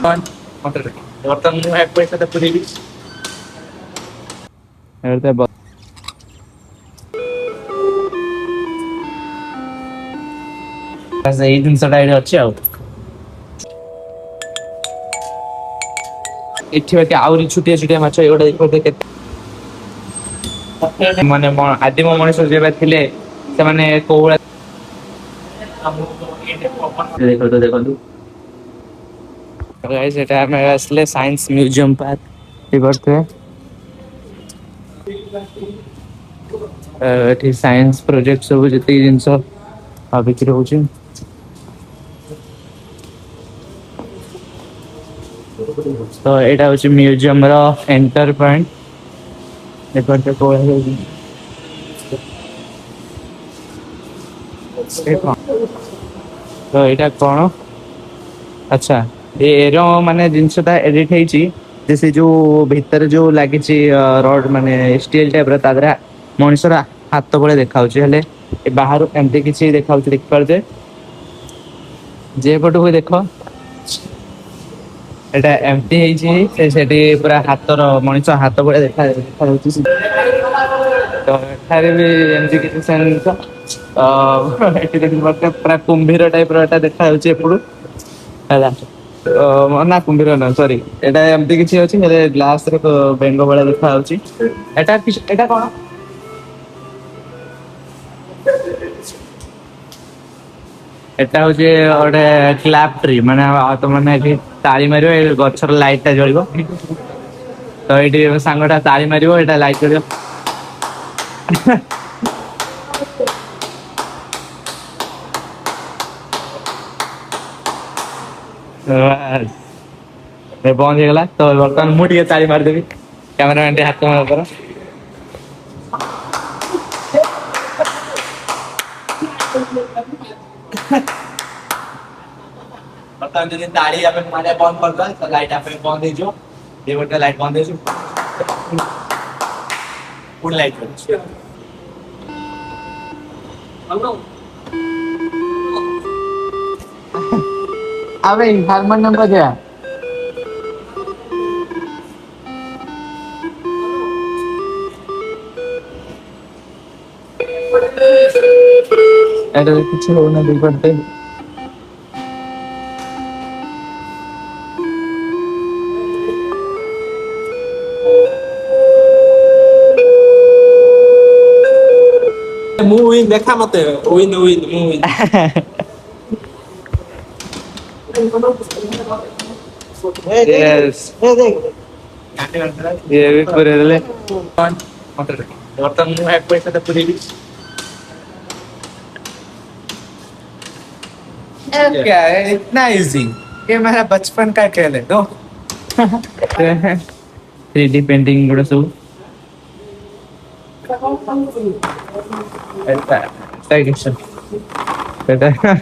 कौन मतलब बर्तन ମୁଁ এক ପଇସା ତ ପୁରେଇବି ଏତେ ବାସ୍ ଏଇ ଜିନିଷଟା ଏଠି ଅଛି ଆଉ ଏଠି ବାକି ଆହୁରି ଛୋଟିଆ ଛୋଟିଆ ମାଛ ଏଗୁଡ଼ା ଦେଖିବ କେତେ ମାନେ ଆଦିମ ମଣିଷ ଯେବେ ଥିଲେ ସେମାନେ କୋଉ ଭଳିଆ ଦେଖନ୍ତୁ ସେଟା ଆମେ ଆସିଲେ ସାଇନ୍ସ ମ୍ୟୁଜିୟମ ପାର୍କ କରିଥିବେ ଏଠି ସାଇନ୍ସ ପ୍ରୋଜେକ୍ଟ ସବୁ ଯେତିକି ଜିନିଷ ବିକ୍ରି ହଉଛି ତ ଏଇଟା ହଉଛି ମ୍ୟୁଜିୟମ ର ଏଣ୍ଟର ପଏଣ୍ଟ ଏପଟେ ତ ଏଇଟା କଣ ଆଚ୍ଛା ଏର ମାନେ ଜିନିଷଟା ଏଡିଟ ହେଇଛି ଯେ ସେ ଯୋଉ ଭିତରେ ଯୋଉ ଲାଗିଛି ରଡ ମାନେ ଷ୍ଟିଲ ଟାଇପ ର ତା ଦେହରେ ମଣିଷର ହାତ ଭଳିଆ ଦେଖାଯାଉଛି ହେଲେ ଏ ବାହାରୁ ଏମିତି କିଛି ଦେଖାଯାଉଛି ଦେଖିପାରୁଛେ ଯେ ପଟକୁ ଦେଖ ଏଟା ଏମତି ହେଇଛି ସେ ସେଠି ପୁରା ହାତର ମଣିଷ ହାତ ଭଳିଆ ଦେଖାଯାଉଛି ତ ଏଠାରେ ବି ଏମିତି କିଛି ସେମିତି ଏଠି ଦେଖ ପୁରା କୁମ୍ଭୀର ଟାଇପ ର ଏଟା ଦେଖାଯାଉଛି ଏପଟୁ ହେଲା ନା କୁମ୍ଭୀର ନୁହଁ ସରି ଏଇଟା ଏମିତି କିଛି ଅଛି ହେଲେ ଗ୍ଲାସ ରେ ବେଙ୍ଗ ଭଳିଆ ଦେଖାଯାଉଛି ଏଇଟା କଣ ଏଟା ହଉଛି ଗୋଟେ କ୍ଲାପ ଟ୍ରି ମାନେ ତ ମାନେ ଏଠି ତାଳି ମାରିବ ଏ ଗଛର ଲାଇଟ ଟା ଜଳିବ ତ ଏଇଠି ସାଙ୍ଗ ଟା ତାଳି ମାରିବ ଏଇଟା ଲାଇଟ୍ ଜଳିବ ବନ୍ଦ ହେଇଗଲା ତ ବର୍ତ୍ତମାନ ମୁଁ ଟିକେ ତାଳି ମାରିଦେବି କ୍ୟାମେରାମ୍ୟାନ ଟିକେ ହାତ ମାର ବର୍ତ୍ତମାନ ଯଦି ତାଳି ଆମେ ମାରିବା ବନ୍ଦ କରିଦବା ତ ଲାଇଟ୍ ଆପେ ବନ୍ଦ ହେଇଯିବ ଏ ଗୋଟେ ଲାଇଟ୍ ବନ୍ଦ ହେଇଯିବ ପୁଣି ଲାଇଟ୍ ଅଛି अबे हारमोनियम बजा अरे कुछ हो ना देख पड़ते ମୁଁ ୱିନ୍ ଦେଖା ମତେ ୱିନ୍ ୱିନ୍ ମୁଁ ୱିନ୍ यस ये भी पूरे दिले कौन बर्तन ମୁଁ এক ପଇସା ତ ପୁରେଇବି क्या है इतना इजी ये मेरा बचपन का खेल है दो 3D पेंटिंग गुड़ा सब ऐसा ऐसा ऐसा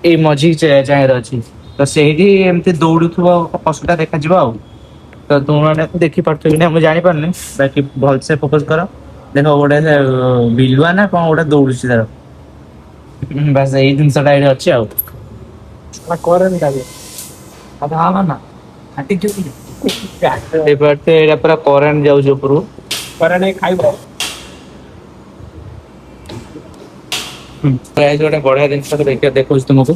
ଏଇ ମଝି ଚାହିଁ ଅଛି ତ ସେଇଠି ଏମିତି ଦୌଡୁଥିବ ପଶୁଟା ଦେଖାଯିବ ଆଉ ତ ତୁମମାନେ ଦେଖିପାରୁଥିବ କି ନା ମୁଁ ଜାଣିପାରୁନି ବାକି ଭଲସେ ଫୋକସ କର ଦେଖ ଗୋଟେ ବିଲୁଆ ନା କଣ ଗୋଟେ ଦୌଡୁଛି ତାର ବାସ୍ ଏଇ ଜିନିଷଟା ଏଠି ଅଛି ଆଉ କରେନି କାଲି ନା ଏଇଟା ପୁରା କରେଣ୍ଟ ଯାଉଛି ଉପରୁ କରେନି ଖାଇବ ଗୋଟେ ବଢିଆ ଜିନିଷ ଦେଖଉଛି ତୁମକୁ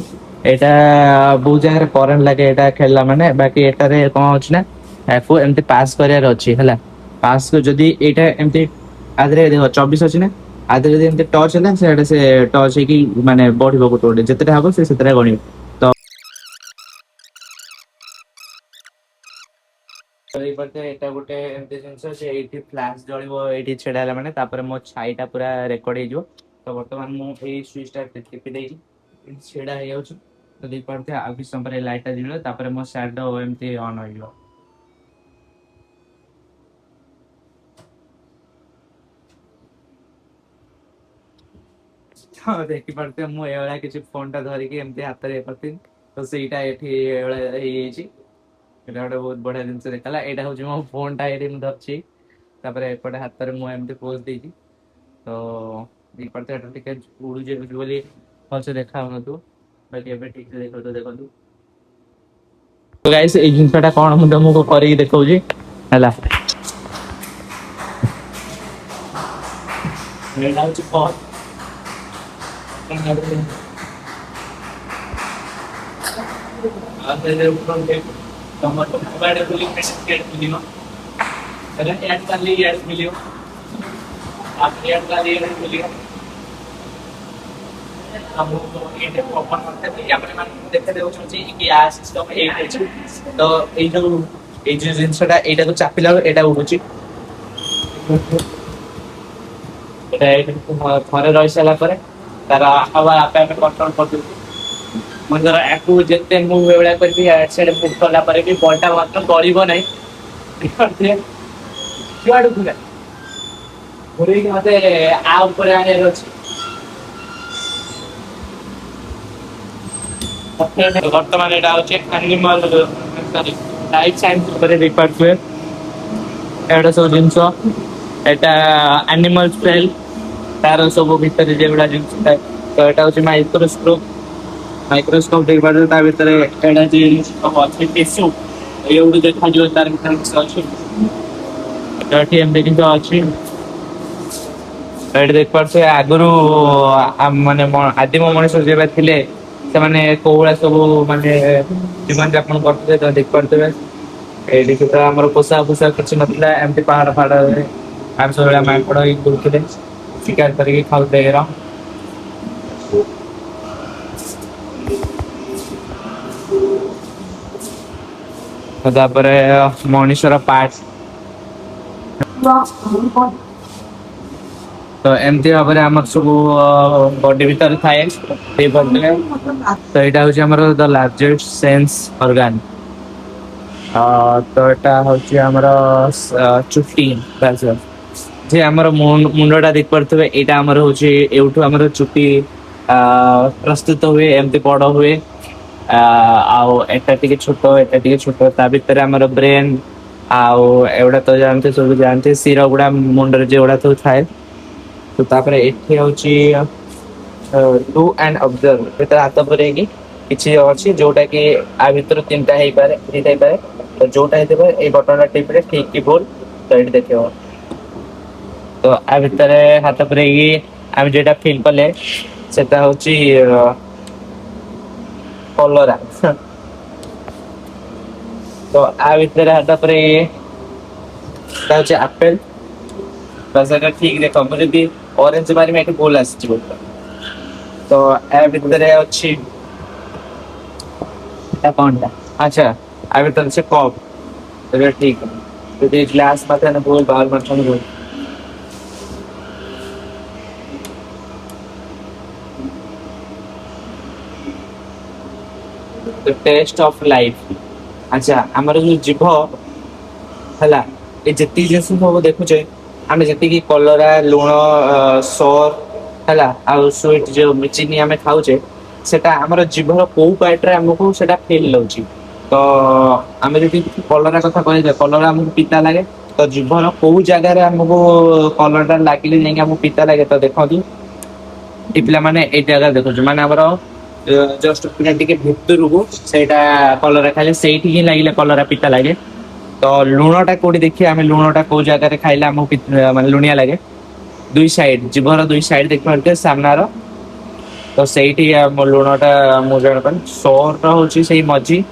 ଏଇଟା ବହୁତ ଜାଗାରେ କରେଣ୍ଟ ଲାଗେ ଏଇଟା ଖେଳିଲା ମାନେ ବାକି ଏଟାରେ କଣ ଅଛି ନା ୟାକୁ ଏମିତି ପାସ୍ କରିବାର ଅଛି ହେଲା ପାସ୍ ଯଦି ଏଇଟା ଏମିତି ଆଧରେ ଦେଖ 24 ଅଛି ନା ଆଧରେ ଯଦି ଏମିତି ଟଚ୍ ହେଲା ସେଟା ସେ ଟଚ୍ ହେଇକି ମାନେ ବଢିବ ଗୋଟେ ଗୋଟେ ଯେତେଟା ହବ ସେ ସେତେଟା ଗଣିବ ତ ଏଇଟା ଗୋଟେ ଏମିତି ଜିନିଷ ଯେ ଏଇଠି ଫ୍ଲାସ୍ ଜଳିବ ଏଇଠି ଛିଡା ହେଲା ମାନେ ତାପରେ ମୋ ଛାଇଟା ପୁରା ରେକର୍ଡ ହେଇଯିବ ତ ବର୍ତ୍ତମାନ ମୁଁ ଏଇ ସୁଇଚ ଟା ଟିପି ଦେଇକି ଛିଡା ହେଇଯାଉଛି ତ ଦେଇପାରୁଥିବେ ଆଉ କିଛି ସମୟ ପରେ ଲାଇଟ୍ ଟା ଜଳିବ ତାପରେ ମୋ ସାଡୋ ଏମିତି ଅନ୍ ହେଇଯିବ ହଁ ଦେଖିପାରୁଥିବେ ମୁଁ ଏଇଭଳିଆ କିଛି ଫୋନ ଟା ଧରିକି ଏମିତି ହାତରେ ଇଏ କରିଥିଲି ତ ସେଇଟା ଏଠି ଏଇଭଳିଆ ହେଇଯାଇଛି ଏଇଟା ଗୋଟେ ବହୁତ ବଢିଆ ଜିନିଷ ଦେଖାଲା ଏଇଟା ହଉଛି ମୋ ଫୋନ ଟା ଏଇଠି ମୁଁ ଧରିଛି ତାପରେ ଏପଟେ ହାତରେ ମୁଁ ଏମିତି ପୋଜ ଦେଇଛି ତ ଏଇପଟେ ଟିକେ ଉଡୁଛି ବୋଲି ଭଲସେ ଦେଖା ହଉନଥିବ बाकी एबे ठीक से देखो तो देखो तो गाइस ए जिंसटा कोन मु तुमको करी देखौजी हला एटा होची कोन आते दे ऊपर के टमाटो बाडे पुली पेस्ट के मिलियो अरे ऐड कर ली ऐड मिलियो आप ऐड कर ली ऐड मिलियो हम ये ओपन करते हैं या पर मान देखते देउ छी कि आ सिस्टम ए अछि तो ए जो जिंसटा एटा को चापिला एटा उडुची एटा थरे रहि साला पर तार हवा आपे आपे कंट्रोल कर दउ मंदर एकु जेते मूव वेळा करबी साइड पुट करला पर भी बॉलटा मात्र गळिबो नाही करते किवाडू खुला पुरी के मते आ ऊपर आने अछि वर्तमान एटा होचे एनिमल सॉरी लाइफ साइंस ऊपर रिपोर्ट हुए एटा सब जिंस एटा एनिमल सेल तार सब भीतर जेबडा जिंस तो एटा होचे माइक्रोस्कोप देख बार ता भीतर एटा जे अछि टिश्यू एउडू देखा जो तार भीतर किछ अछि एटी एम देखि तो अछि एट देख पर से आगुरु माने आदिम मनुष्य जेबा थिले से माने कोवळा सब माने जीवन यापन करते तो देख पारते एडी तो हमर पोसा कुछ नथला एमटी पहाड़ पहाड़ हम सब मैं पड़ो ही गुलते शिकार करके खाउते रा तापर मनुष्यर पार्ट तो एमती भाव में आम सब बॉडी भीतर थाए तो यहाँ हूँ आम द लार्जेस्ट सेंस ऑर्गन तो यहाँ हूँ आमर चुट्टी जे आमर मुंडा देख पारे यहाँ आमर हूँ एवठू आमर चुट्टी प्रस्तुत हुए एमती बड़ हुए आटा छोट ता भीतर आमर ब्रेन आउ एवढा तो जानते सब जानते सिर गुड़ा मुंडर जेगुड़ा तो थाए तो तापर एठी होची डू एंड ऑब्जर्व भीतर हाथ परे कि किछि अछि जोटा कि आ भीतर तीनटा हेई पारे तो जोटा हेते ए बटन टिप रे ठीक की भूल तो एठी देखियो तो आ भीतर हाथ परे कि हम जेटा फील करले सेटा होची कलरा तो आ भीतर हाथ परे ता होची एप्पल बस अगर ठीक देखो मुझे भी ऑरेंज बारे में एक बोल आसी बोलता तो ए भीतर अछि ए कोनटा अच्छा आ भीतर से कप तो ठीक है तो ये ग्लास माथे न बोल बाहर मत बोल द टेस्ट ऑफ लाइफ अच्छा हमर जो जीभ हला ए जति जिंस सब देखु छे आमे जति की कलरा लुण सोर हला आ स्वीट जो चीनी आमे खाउ छे सेटा हमर जीभर को पार्ट रे हमको सेटा फील लउची तो आमे जति कलरा कथा कहि जे कलरा हमको पिता लागे तो जीभर को जगह रे हमको कलरा लागिले नै हमको पिता लागे तो देखो दी इपला माने ए जगह देखो जे माने हमर जस्ट पिना टिके भितर को सेटा कलरा खाली सेठी ही लागिले कलरा पिता लागे तो लुणटा कोडी देखि आमे लुणटा को जगह रे खाइला हम माने लुणिया लागे दुई साइड जीभर दुई साइड देख पारते सामनार तो सेठी हम लुणटा मु जण पर सोर होची सेही मजी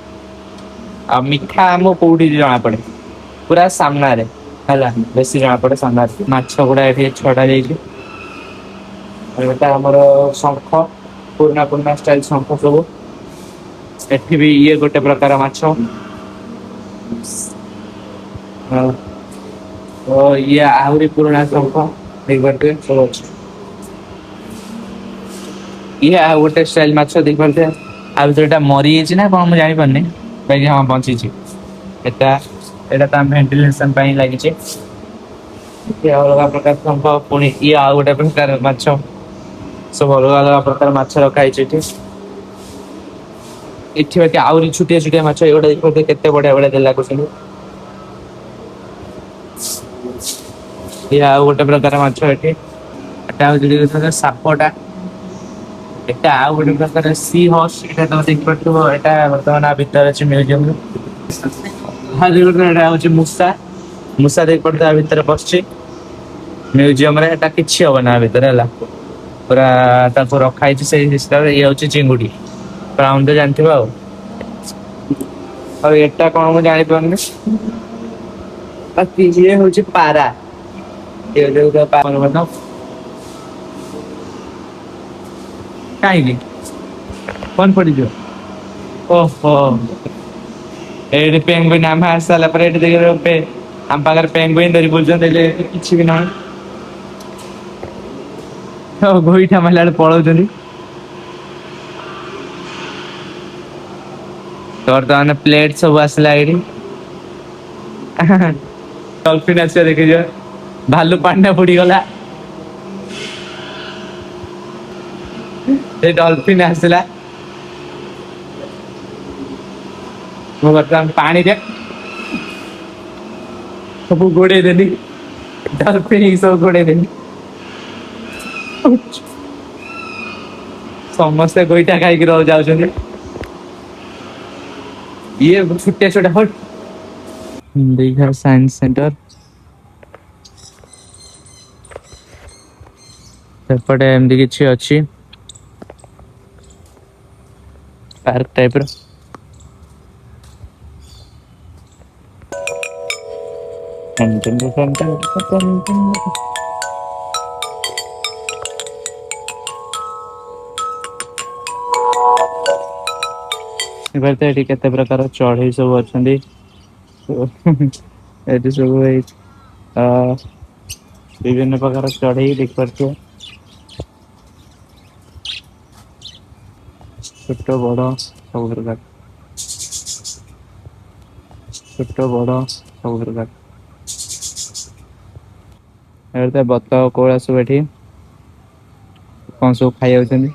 आ मिठा हम कोडी जाना पड़े पूरा सामना रे हला बेसी जाना पड़े सामना रे माछ गुडा एठी छडा जाई छै एटा हमर शंख पूर्णा स्टाइल शंख सब एठी भी ये गोटे प्रकार माछ तो ये आहुरी पुराना शंख देख पारते सब अछि ये आ गोटे स्टाइल माछ देख पारते आ भीतरटा मरी छै ना कोन हम जानि पन्ने भाई हां बंची छै एटा ता वेंटिलेशन पाई लागि छै ये अलग प्रकार शंख पुनी ये आ गोटे प्रकार माछ सब अलग प्रकार माछ रखाई छै ठीक इठी बाकी आउरी छुटिया छुटिया माछ एगोटा देख पारते केते बडा बडा देला को या गोटे प्रकार माछ एठी एटा जदी सापटा এটা ଆଉ ଗୋଟେ ପ୍ରକାର ସି ହର୍ସ ଏଟା ତମେ ଦେଖିପାରୁଥିବ ଏଟା ବର୍ତ୍ତମାନ ଆ ଭିତରେ ଅଛି ମ୍ୟୁଜିୟମ ରେ। ଆଉ ଗୋଟେ ଏଟା ହଉଛି ମୂଷା ମୂଷା ଦେଖିପାରୁଥିବ ଆ ଭିତରେ ପଶିଛି ମ୍ୟୁଜିୟମ ରେ। ଏଟା କିଛି ହବନି ଆ ଭିତରେ ହେଲା ପୁରା ତାକୁ ରଖା ହେଇଛି ସେଇ ହିସାବରେ। ଇଏ ହଉଛି ଚିଙ୍ଗୁଡି ପ୍ରାଉନ ଜାଣିଥିବ ଆଉ। ଆଉ ଏଟା କଣ ମୁଁ ଜାଣିପାରୁନି ବାକି ଇଏ ହଉଛି ପାରା। କାହିଁକି କଣ ପଡିଯିବ ଓହୋ ଏଇଠି ପେଙ୍ଗୁଇନ ଆମେ ଆସି ସାରିଲା ପରେ ଏଇଠି ଦେଖି ଆମ ପାଖରେ ପେଙ୍ଗୁଇନ ଧରି ବୁଲୁଛନ୍ତି ଏଠି କିଛି ବି ନାହିଁ। ହଉ ଗୋଇଠା ମାରିଲା ବେଳେ ପଳଉଛନ୍ତି। ବର୍ତ୍ତମାନ ପ୍ଲେଟ ସବୁ ଆସିଲା ଏଇଠି। ଡଲଫିନ ଆସିବ ଦେଖିଛ ଭାଲୁ ପାଣି ଟା ବୁଡିଗଲା। ଏ ଡଲଫିନ ଆସିଲା। ମୁଁ ବର୍ତ୍ତମାନ ପାଣିରେ ସବୁ ଗୋଡେଇ ଦେଲି ଡଲଫିନ ସବୁ ଗୋଡେଇ ଦେଲି। ସମସ୍ତେ ଗୋଇଠା ଖାଇକି ରହୁ ଯାଉଛନ୍ତି। ଇଏ ଛୋଟିଆ ଛୋଟା ହଟ ଦୀଘା ସାଇନ୍ସ ସେଣ୍ଟର। ସେପଟେ ଏମିତି କିଛି ଅଛି ପାର୍କ ଟାଇପ ର। ଏବେ ତ ଏଠି କେତେ ପ୍ରକାର ଚଢେଇ ସବୁ ଅଛନ୍ତି। ଏଠି ସବୁ ଏଇ ବିଭିନ୍ନ ପ୍ରକାର ଚଢେଇ ଦେଖିପାରୁଥିବ। ଛୋଟ ବଡ ସବୁ ପ୍ରକାର ଛୋଟ ବଡ ସବୁ ପ୍ରକାର। ଏବେ ତ ବତକ କୋଉଳା ସବୁ ଏଠି କଣ ସବୁ ଖାଇ ଯାଉଛନ୍ତି।